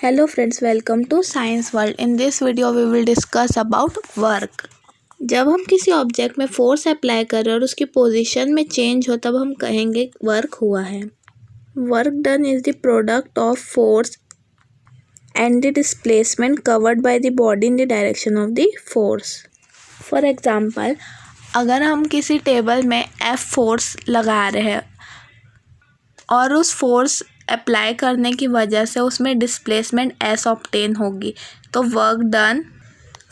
Hello friends, welcome to Science World. In this video we will discuss about work. जब हम किसी object में force apply कर रहे हैं और उसकी पोजीशन में चेंज हो तब हम कहेंगे वर्क हुआ है. Work done is the product of force and the displacement covered by the body in the direction of the force. For example, अगर हम किसी टेबल में F फोर्स लगा रहे हैं और उस फोर्स अप्लाई करने की वजह से उसमें डिस्प्लेसमेंट S ऑब्टेन होगी, तो वर्क डन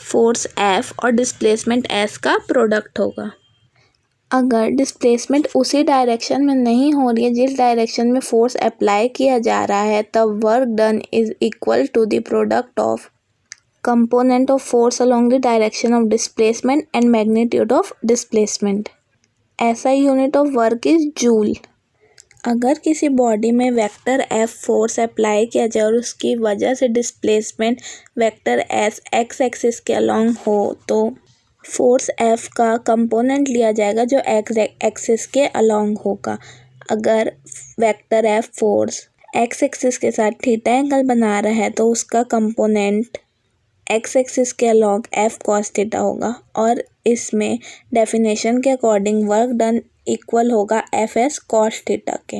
फोर्स F और डिस्प्लेसमेंट S का प्रोडक्ट होगा. अगर डिस्प्लेसमेंट उसी डायरेक्शन में नहीं हो रही है जिस डायरेक्शन में फोर्स अप्लाई किया जा रहा है, तब work done is equal to the product of component of force along the direction of displacement and magnitude of displacement. ऐसा unit of work is joule. अगर किसी बॉडी में वेक्टर F फोर्स अप्लाई किया जाए और उसकी वजह से displacement vector S x axis के अलोंग हो, तो फोर्स F का कंपोनेंट लिया जाएगा जो एक्स एक्सिस के अलोंग होगा. अगर vector F force X axis के साथ थीटा एंगल बना रहा है तो उसका कंपोनेंट एक्स एक्सिस के अलोंग F cos थीटा होगा. और इसमें डेफिनेशन के अकॉर्डिंग वर्क डन इक्वल होगा Fs cos थीटा के.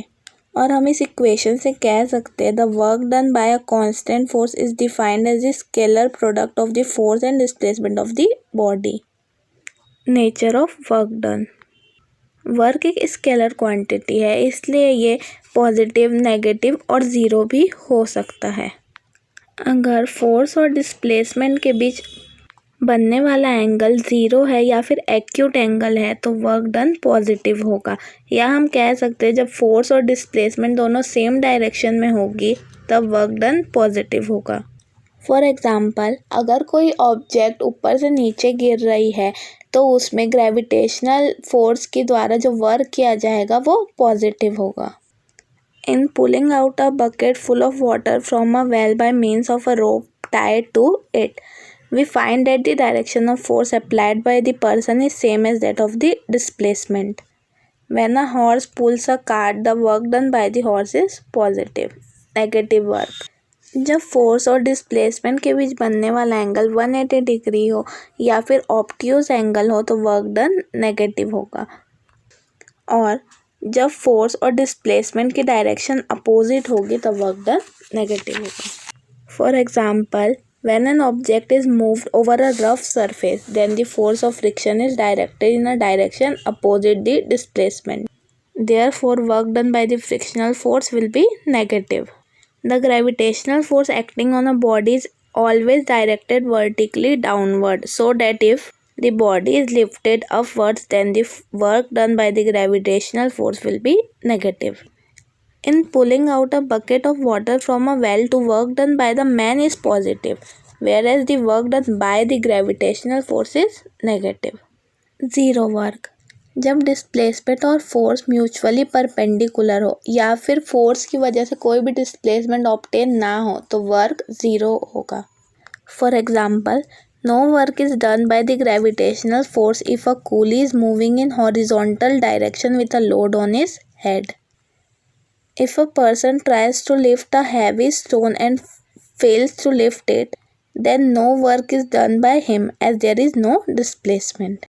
और हम इस इक्वेशन से कह सकते हैं the work done by a constant force is defined as the scalar product of the force and displacement of the body. Nature of work done. Work एक स्केलर क्वांटिटी है, इसलिए ये पॉजिटिव, नेगेटिव और ज़ीरो भी हो सकता है. अगर फोर्स और डिस्प्लेसमेंट के बीच बनने वाला एंगल ज़ीरो है या फिर एक्यूट एंगल है तो वर्क डन पॉजिटिव होगा. या हम कह सकते हैं जब फोर्स और डिस्प्लेसमेंट दोनों सेम डायरेक्शन में होगी तब वर्क डन पॉजिटिव होगा. फॉर एग्जांपल, अगर कोई ऑब्जेक्ट ऊपर से नीचे गिर रही है तो उसमें ग्रेविटेशनल फोर्स के द्वारा जो वर्क किया जाएगा वो पॉजिटिव होगा. In pulling out a bucket full of water from a well by means of a rope tied to it, we find that the direction of force applied by the person is same as that of the displacement. When a horse pulls a cart, the work done by the horse is positive. Negative work. जब force और displacement के बीच बनने वाला angle 180 degree हो या फिर obtuse angle हो तो वर्क डन नेगेटिव होगा. और जब फोर्स और डिस्प्लेसमेंट की डायरेक्शन अपोजिट होगी तब वर्क डन नेगेटिव होगा. For example, when an object is moved over a rough surface then the force of friction is directed in a direction opposite the displacement. Therefore work done by the frictional force will be negative. The gravitational force acting on a body is always directed vertically downward, so that if the body is lifted upwards then the work done by the gravitational force will be negative. In pulling out a bucket of water from a well, to work done by the man is positive, whereas the work done by the gravitational force is negative. Zero work. जब displacement और force mutually perpendicular हो या फिर force की वजह से कोई भी डिस्प्लेसमेंट ऑब्टेन ना हो तो वर्क ज़ीरो होगा. For example, no work is done by the gravitational force if a coolie is moving in horizontal direction with a load on his head. If a person tries to lift a heavy stone and fails to lift it, then no work is done by him as there is no displacement.